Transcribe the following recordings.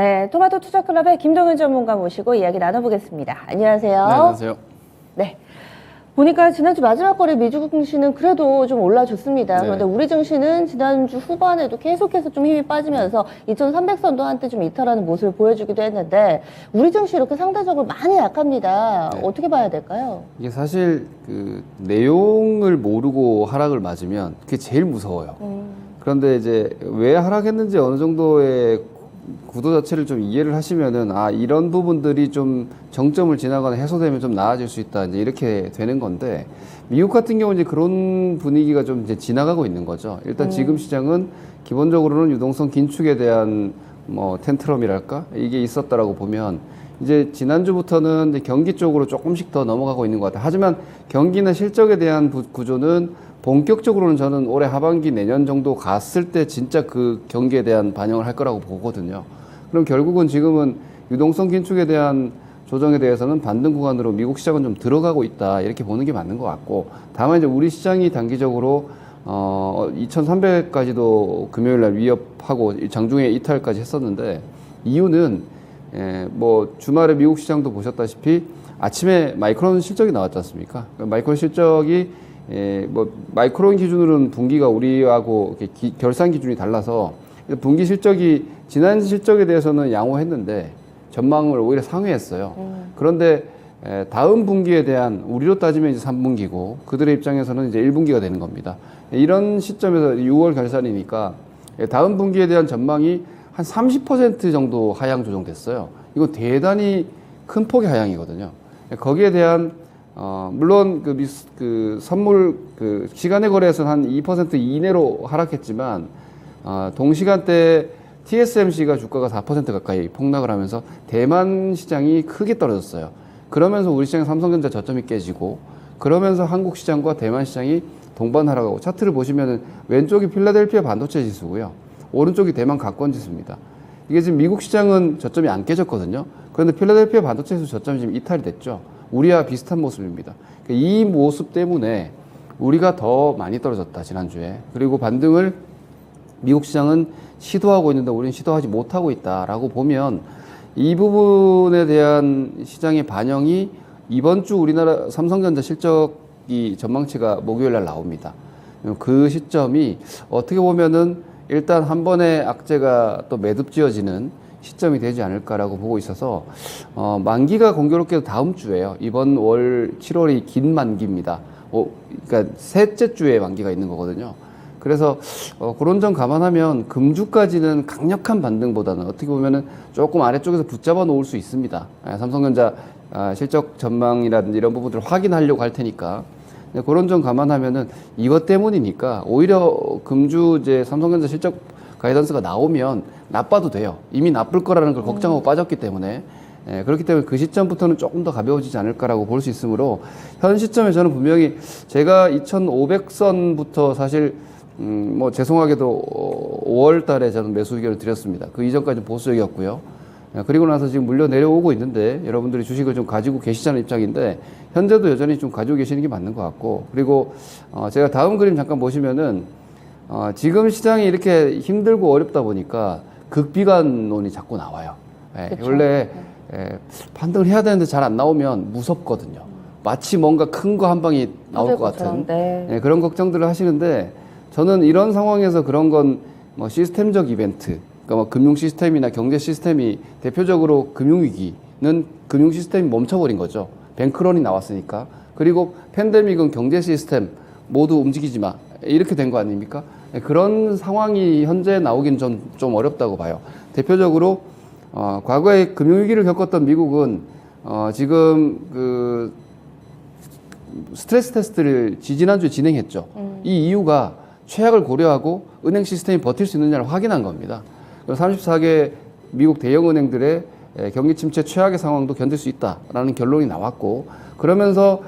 네, 토마토 투자클럽의 김동현 전문가 모시고 이야기 나눠보겠습니다. 안녕하세요. 네, 안녕하세요. 네. 보니까 지난주 마지막 거래 미국 증시는 그래도 좀 올라줬습니다. 네. 그런데 우리 증시는 지난주 후반에도 계속해서 좀 힘이 빠지면서 2,300선도 한때 좀 이탈하는 모습을 보여주기도 했는데 우리 증시 이렇게 상대적으로 많이 약합니다. 네. 어떻게 봐야 될까요? 이게 사실 그 내용을 모르고 하락을 맞으면 그게 제일 무서워요. 그런데 이제 왜 하락했는지 어느 정도의 구도 자체를 좀 이해를 하시면은 이런 부분들이 좀 정점을 지나거나 해소되면 좀 나아질 수 있다 이제 이렇게 되는 건데 미국 같은 경우는 이제 그런 분위기가 좀 이제 지나가고 있는 거죠. 일단 지금 시장은 기본적으로는 유동성 긴축에 대한 뭐 텐트럼이랄까 이게 있었다라고 보면 이제 지난주부터는 이제 경기 쪽으로 조금씩 더 넘어가고 있는 것 같아요. 하지만 경기나 실적에 대한 구조는 본격적으로는 저는 올해 하반기 내년 정도 갔을 때 진짜 그 경기에 대한 반영을 할 거라고 보거든요. 그럼 결국은 지금은 유동성 긴축에 대한 조정에 대해서는 반등 구간으로 미국 시장은 좀 들어가고 있다 이렇게 보는 게 맞는 것 같고 다만 이제 우리 시장이 단기적으로 2300까지도 금요일 날 위협하고 장중에 이탈까지 했었는데 이유는 뭐 주말에 미국 시장도 보셨다시피 아침에 마이크론 실적이 나왔지 않습니까? 마이크론 실적이 뭐 마이크론 기준으로는 분기가 우리하고 결산 기준이 달라서 분기 실적이 지난 실적에 대해서는 양호했는데 전망을 오히려 상회했어요. 그런데 다음 분기에 대한 우리로 따지면 이제 3분기고 그들의 입장에서는 이제 1분기가 되는 겁니다. 이런 시점에서 6월 결산이니까 다음 분기에 대한 전망이 한 30% 정도 하향 조정됐어요. 이거 대단히 큰 폭의 하향이거든요. 거기에 대한 물론 그 선물 그 시간의 거래에서는 한 2% 이내로 하락했지만 동시간대 TSMC가 주가가 4% 가까이 폭락을 하면서 대만 시장이 크게 떨어졌어요. 그러면서 우리 시장 삼성전자 저점이 깨지고 그러면서 한국 시장과 대만 시장이 동반 하락하고 차트를 보시면은 왼쪽이 필라델피아 반도체 지수고요. 오른쪽이 대만 가권 지수입니다. 이게 지금 미국 시장은 저점이 안 깨졌거든요. 그런데 필라델피아 반도체 지수 저점이 지금 이탈이 됐죠. 우리와 비슷한 모습입니다. 이 모습 때문에 우리가 더 많이 떨어졌다 지난주에. 그리고 반등을 미국 시장은 시도하고 있는데 우리는 시도하지 못하고 있다라고 보면 이 부분에 대한 시장의 반영이 이번 주 우리나라 삼성전자 실적이 전망치가 목요일 날 나옵니다. 그 시점이 어떻게 보면은 일단 한 번의 악재가 또 매듭지어지는 시점이 되지 않을까라고 보고 있어서 만기가 공교롭게도 다음 주에요. 이번 월 7월이 긴 만기입니다. 그러니까 셋째 주에 만기가 있는 거거든요. 그래서 그런 점 감안하면 금주까지는 강력한 반등보다는 어떻게 보면은 조금 아래쪽에서 붙잡아 놓을 수 있습니다. 삼성전자 실적 전망이라든지 이런 부분들을 확인하려고 할 테니까 그런 점 감안하면은 이것 때문이니까 오히려 금주 이제 삼성전자 실적 가이던스가 나오면 나빠도 돼요. 이미 나쁠 거라는 걸 걱정하고 빠졌기 때문에 그렇기 때문에 그 시점부터는 조금 더 가벼워지지 않을까라고 볼 수 있으므로 현 시점에 저는 분명히 제가 2,500선부터 사실 뭐 죄송하게도 5월 달에 저는 매수 의견을 드렸습니다. 그 이전까지 보수적이었고요. 그리고 나서 지금 물려 내려오고 있는데 여러분들이 주식을 좀 가지고 계시자는 입장인데 현재도 여전히 좀 가지고 계시는 게 맞는 것 같고 그리고 제가 다음 그림 잠깐 보시면은 지금 시장이 이렇게 힘들고 어렵다 보니까 극비관론이 자꾸 나와요. 원래 반등을 해야 되는데 잘 안 나오면 무섭거든요. 마치 뭔가 큰 거 한 방이 나올 것 같은 그런 걱정들을 하시는데 저는 이런 상황에서 그런 건 뭐 시스템적 이벤트, 그러니까 뭐 금융 시스템이나 경제 시스템이 대표적으로 금융위기는 금융 시스템이 멈춰버린 거죠. 뱅크런이 나왔으니까. 그리고 팬데믹은 경제 시스템 모두 움직이지 마. 이렇게 된 거 아닙니까? 그런 상황이 현재 나오긴 좀 어렵다고 봐요. 대표적으로 과거에 금융위기를 겪었던 미국은 지금 그 스트레스 테스트를 지지난주에 진행했죠. 이 이유가 최악을 고려하고 은행 시스템이 버틸 수 있느냐를 확인한 겁니다. 34개 미국 대형 은행들의 경기 침체 최악의 상황도 견딜 수 있다라는 결론이 나왔고 그러면서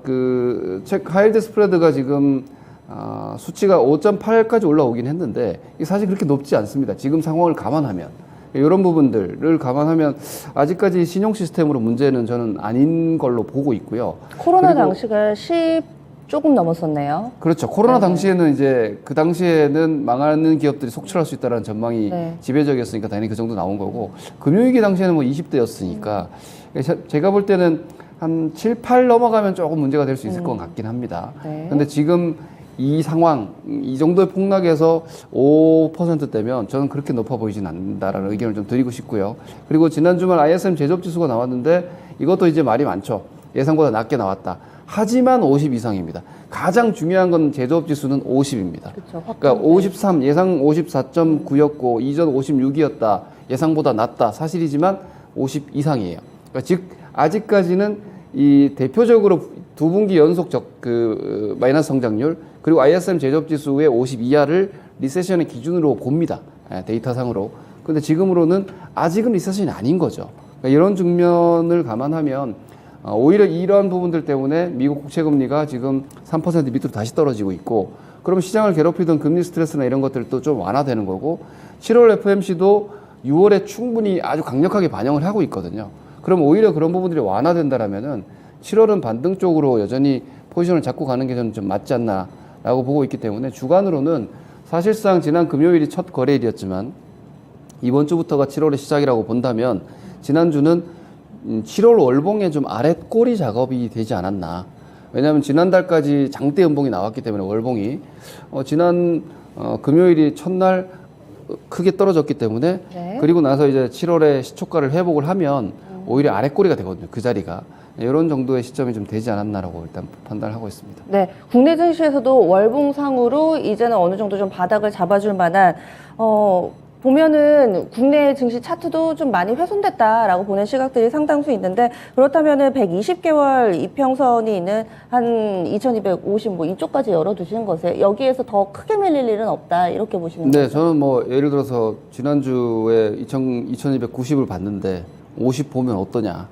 그 하이힐드 스프레드가 지금 수치가 5.8까지 올라오긴 했는데 이게 사실 그렇게 높지 않습니다. 지금 상황을 감안하면 이런 부분들을 감안하면 아직까지 신용 시스템으로 문제는 저는 아닌 걸로 보고 있고요. 코로나 당시가 조금 넘었었네요. 그렇죠. 코로나 네. 당시에는 이제 그 당시에는 망하는 기업들이 속출할 수 있다는 전망이 네. 지배적이었으니까 당연히 그 정도 나온 거고 금융위기 당시에는 뭐 20대였으니까 제가 볼 때는 한 7, 8 넘어가면 조금 문제가 될 수 있을 것 같긴 합니다. 네. 근데 지금 이 상황, 이 정도의 폭락에서 5%대면 저는 그렇게 높아 보이진 않는다라는 의견을 좀 드리고 싶고요. 그리고 지난 주말 ISM 제조업 지수가 나왔는데 이것도 이제 말이 많죠. 예상보다 낮게 나왔다. 하지만 50 이상입니다. 가장 중요한 건 제조업 지수는 50입니다. 그쵸, 그러니까 53, 예상 54.9였고 이전 56이었다. 예상보다 낮다. 사실이지만 50 이상이에요. 그러니까 즉 아직까지는 이 대표적으로 두 분기 연속 마이너스 성장률 그리고 ISM 제조업 지수의 50 이하를 리세션의 기준으로 봅니다. 데이터상으로. 근데 지금으로는 아직은 리세션이 아닌 거죠. 그러니까 이런 측면을 감안하면 오히려 이러한 부분들 때문에 미국 국채금리가 지금 3% 밑으로 다시 떨어지고 있고 그러면 시장을 괴롭히던 금리 스트레스나 이런 것들도 좀 완화되는 거고 7월 FMC도 6월에 충분히 아주 강력하게 반영을 하고 있거든요. 그럼 오히려 그런 부분들이 완화된다라면은 7월은 반등 쪽으로 여전히 포지션을 잡고 가는 게 저는 좀 맞지 않나라고 보고 있기 때문에 주간으로는 사실상 지난 금요일이 첫 거래일이었지만 이번 주부터가 7월의 시작이라고 본다면 지난주는 7월 월봉에 좀 아랫꼬리 작업이 되지 않았나. 왜냐하면 지난달까지 장대 연봉이 나왔기 때문에 월봉이 지난 금요일이 첫날 크게 떨어졌기 때문에 네. 그리고 나서 이제 7월에 시초가를 회복을 하면 오히려 아랫꼬리가 되거든요. 그 자리가. 이런 정도의 시점이 좀 되지 않았나라고 일단 판단을 하고 있습니다. 네, 국내 증시에서도 월봉상으로 이제는 어느 정도 좀 바닥을 잡아줄 만한 보면은 국내 증시 차트도 좀 많이 훼손됐다라고 보는 시각들이 상당수 있는데 그렇다면은 120개월 이평선이 있는 한 2250 뭐 이쪽까지 열어두시는 것에 여기에서 더 크게 밀릴 일은 없다 이렇게 보시는 거죠? 네, 저는 뭐 예를 들어서 지난주에 2290을 봤는데 50 보면 어떠냐.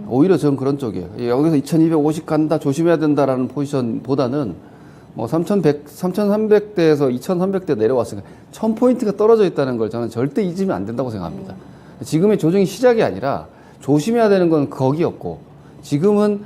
오히려 저는 그런 쪽이에요. 여기서 2250 간다 조심해야 된다라는 포지션보다는 뭐 3,300대에서 2,300대 내려왔으니까 1,000포인트가 떨어져 있다는 걸 저는 절대 잊으면 안 된다고 생각합니다. 지금의 조정이 시작이 아니라 조심해야 되는 건 거기였고 지금은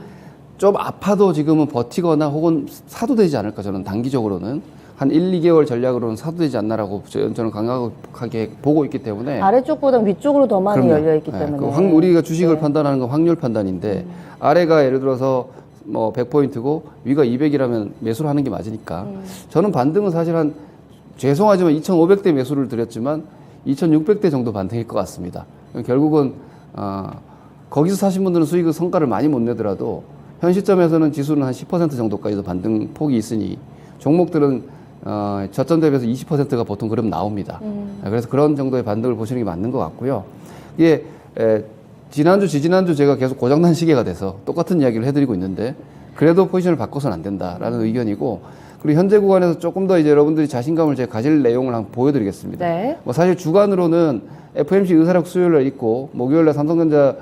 좀 아파도 지금은 버티거나 혹은 사도 되지 않을까 저는 단기적으로는 한 1, 2개월 전략으로는 사도 되지 않나라고 저는 강하게 보고 있기 때문에 아래쪽보다 위쪽으로 더 많이 그럼요. 열려있기 네, 때문에 우리가 주식을 네. 판단하는 건 확률 판단인데 아래가 예를 들어서 뭐 100포인트고 위가 200이라면 매수를 하는 게 맞으니까 저는 반등은 사실 한 죄송하지만 2,500대 매수를 드렸지만 2,600대 정도 반등일 것 같습니다. 결국은 거기서 사신 분들은 수익 성과를 많이 못 내더라도 현 시점에서는 지수는 한 10% 정도까지도 반등 폭이 있으니 종목들은 저점 대비해서 20%가 보통 그럼 나옵니다. 그래서 그런 정도의 반등을 보시는 게 맞는 것 같고요. 이게 지난주, 지지난주 제가 계속 고장난 시계가 돼서 똑같은 이야기를 해드리고 있는데 그래도 포지션을 바꿔서는 안 된다라는 의견이고 그리고 현재 구간에서 조금 더 이제 여러분들이 자신감을 제가 가질 내용을 한번 보여드리겠습니다. 네. 뭐 사실 주간으로는 FMC 의사력 수요일 날 있고 목요일 날 삼성전자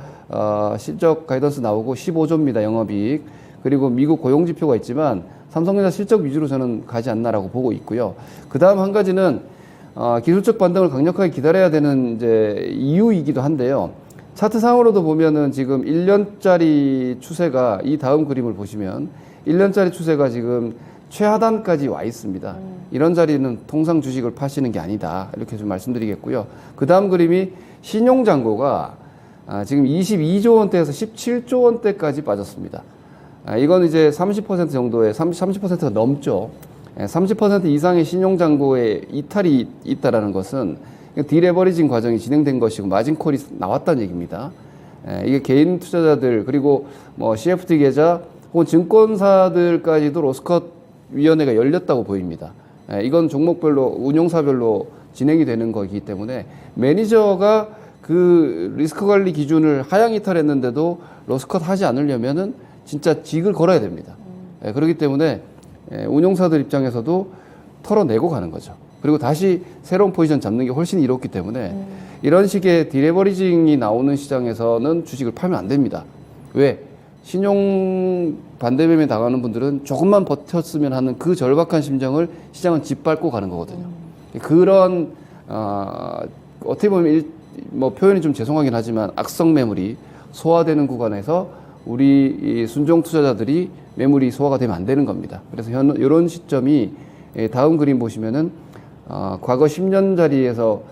실적 가이던스 나오고 15조입니다. 영업이익. 그리고 미국 고용지표가 있지만 삼성전자 실적 위주로 저는 가지 않나라고 보고 있고요. 그 다음 한 가지는 기술적 반등을 강력하게 기다려야 되는 이제 이유이기도 한데요. 차트상으로도 보면은 지금 1년짜리 추세가 이 다음 그림을 보시면 1년짜리 추세가 지금 최하단까지 와 있습니다. 이런 자리는 통상 주식을 파시는 게 아니다. 이렇게 좀 말씀드리겠고요. 그 다음 그림이 신용잔고가 지금 22조 원대에서 17조 원대까지 빠졌습니다. 이건 이제 30% 정도의 30%가 넘죠. 30% 이상의 신용잔고에 이탈이 있다라는 것은 디레버리징 과정이 진행된 것이고 마진콜이 나왔다는 얘기입니다. 이게 개인 투자자들 그리고 뭐 CFT 계좌 혹은 증권사들까지도 로스컷 위원회가 열렸다고 보입니다. 이건 종목별로 운용사별로 진행이 되는 거기 때문에 매니저가 그 리스크 관리 기준을 하향 이탈했는데도 로스컷 하지 않으려면은 진짜 직을 걸어야 됩니다. 그렇기 때문에 운용사들 입장에서도 털어내고 가는 거죠. 그리고 다시 새로운 포지션 잡는 게 훨씬 이롭기 때문에 이런 식의 디레버리징이 나오는 시장에서는 주식을 팔면 안 됩니다. 왜? 신용 반대매매 당하는 분들은 조금만 버텼으면 하는 그 절박한 심정을 시장은 짓밟고 가는 거거든요. 그런 어떻게 보면 뭐 표현이 좀 죄송하긴 하지만 악성 매물이 소화되는 구간에서 우리 이 순종 투자자들이 매물이 소화가 되면 안 되는 겁니다. 그래서 이런 시점이 다음 그림 보시면은 과거 10년 자리에서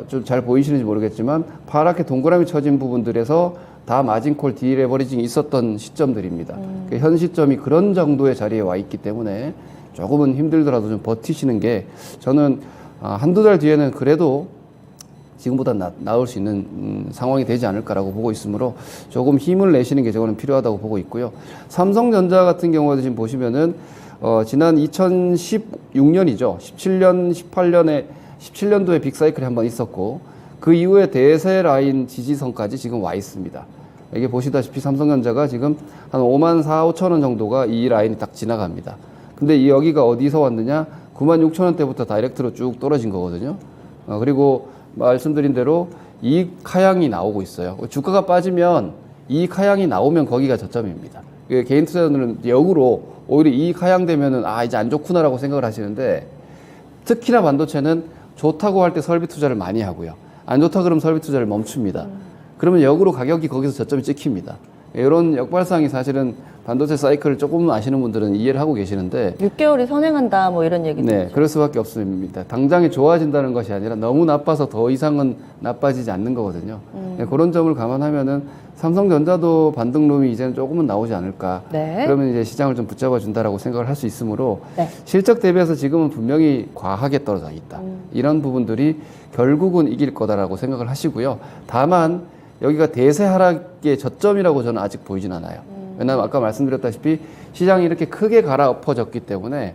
좀 잘 보이시는지 모르겠지만 파랗게 동그라미 쳐진 부분들에서 다 마진콜 디레버리징이 있었던 시점들입니다. 현 시점이 그런 정도의 자리에 와 있기 때문에 조금은 힘들더라도 좀 버티시는 게 저는 한두 달 뒤에는 그래도 지금보다 나을 수 있는 상황이 되지 않을까라고 보고 있으므로 조금 힘을 내시는 게 저는 필요하다고 보고 있고요. 삼성전자 같은 경우에도 지금 보시면은 지난 2016년이죠. 17년도에 빅사이클이 한번 있었고 그 이후에 대세 라인 지지선까지 지금 와 있습니다. 이게 보시다시피 삼성전자가 지금 한 5만 4, 5천 원 정도가 이 라인이 딱 지나갑니다. 근데 여기가 어디서 왔느냐? 9만 6천 원대부터 다이렉트로 쭉 떨어진 거거든요. 그리고 말씀드린 대로 이익 하향이 나오고 있어요. 주가가 빠지면 이익 하향이 나오면 거기가 저점입니다. 개인 투자자들은 역으로 오히려 이익 하향되면은 이제 안 좋구나라고 생각을 하시는데 특히나 반도체는 좋다고 할 때 설비 투자를 많이 하고요. 안 좋다 그러면 설비 투자를 멈춥니다. 그러면 역으로 가격이 거기서 저점이 찍힙니다. 이런 역발상이 사실은 반도체 사이클을 조금 아시는 분들은 이해를 하고 계시는데 6개월이 선행한다 뭐 이런 얘기도 네, 있죠. 그럴 수밖에 없습니다. 당장에 좋아진다는 것이 아니라 너무 나빠서 더 이상은 나빠지지 않는 거거든요. 네, 그런 점을 감안하면은 삼성전자도 반등룸이 이제는 조금은 나오지 않을까. 네. 그러면 이제 시장을 좀 붙잡아 준다라고 생각을 할 수 있으므로 네. 실적 대비해서 지금은 분명히 과하게 떨어져 있다. 이런 부분들이 결국은 이길 거다라고 생각을 하시고요. 다만 여기가 대세 하락의 저점이라고 저는 아직 보이진 않아요. 왜냐하면 아까 말씀드렸다시피 시장이 이렇게 크게 갈아엎어졌기 때문에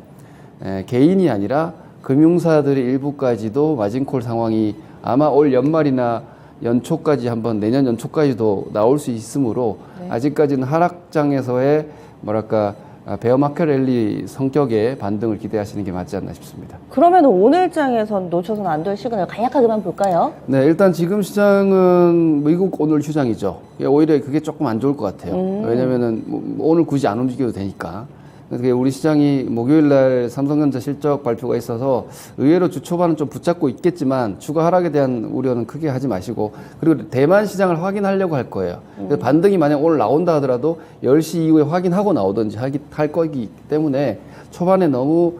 개인이 아니라 금융사들의 일부까지도 마진콜 상황이 아마 올 연말이나 연초까지 한번 내년 연초까지도 나올 수 있으므로 네. 아직까지는 하락장에서의 뭐랄까 베어마켓 랠리 성격의 반등을 기대하시는 게 맞지 않나 싶습니다. 그러면 오늘장에선 놓쳐서는 안 될 시그널 간략하게만 볼까요? 네, 일단 지금 시장은 미국 오늘 휴장이죠. 오히려 그게 조금 안 좋을 것 같아요. 왜냐면은 오늘 굳이 안 움직여도 되니까. 그래서 우리 시장이 목요일 날 삼성전자 실적 발표가 있어서 의외로 주 초반은 좀 붙잡고 있겠지만 추가 하락에 대한 우려는 크게 하지 마시고 그리고 대만 시장을 확인하려고 할 거예요. 그래서 반등이 만약 오늘 나온다 하더라도 10시 이후에 확인하고 나오든지 할 거기 때문에 초반에 너무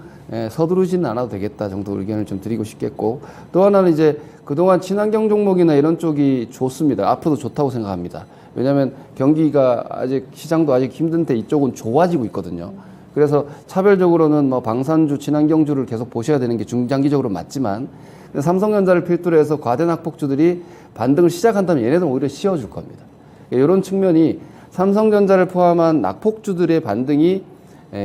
서두르지는 않아도 되겠다 정도 의견을 좀 드리고 싶겠고 또 하나는 이제 그동안 친환경 종목이나 이런 쪽이 좋습니다. 앞으로도 좋다고 생각합니다. 왜냐하면 경기가 아직 시장도 아직 힘든데 이쪽은 좋아지고 있거든요. 그래서 차별적으로는 뭐 방산주, 친환경주를 계속 보셔야 되는 게 중장기적으로 맞지만 삼성전자를 필두로 해서 과대 낙폭주들이 반등을 시작한다면 얘네들은 오히려 씌워줄 겁니다. 이런 측면이 삼성전자를 포함한 낙폭주들의 반등이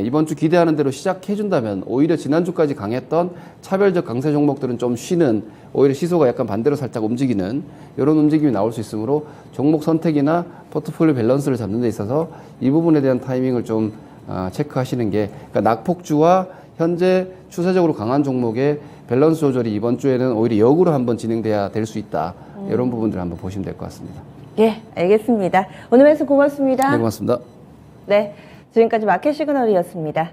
이번 주 기대하는 대로 시작해준다면 오히려 지난주까지 강했던 차별적 강세 종목들은 좀 쉬는 오히려 시소가 약간 반대로 살짝 움직이는 이런 움직임이 나올 수 있으므로 종목 선택이나 포트폴리오 밸런스를 잡는 데 있어서 이 부분에 대한 타이밍을 좀 체크하시는 게 그러니까 낙폭주와 현재 추세적으로 강한 종목의 밸런스 조절이 이번 주에는 오히려 역으로 한번 진행돼야 될 수 있다. 이런 부분들을 한번 보시면 될 것 같습니다. 예, 알겠습니다. 오늘 말씀 고맙습니다. 네, 고맙습니다. 네, 지금까지 마켓 시그널이었습니다.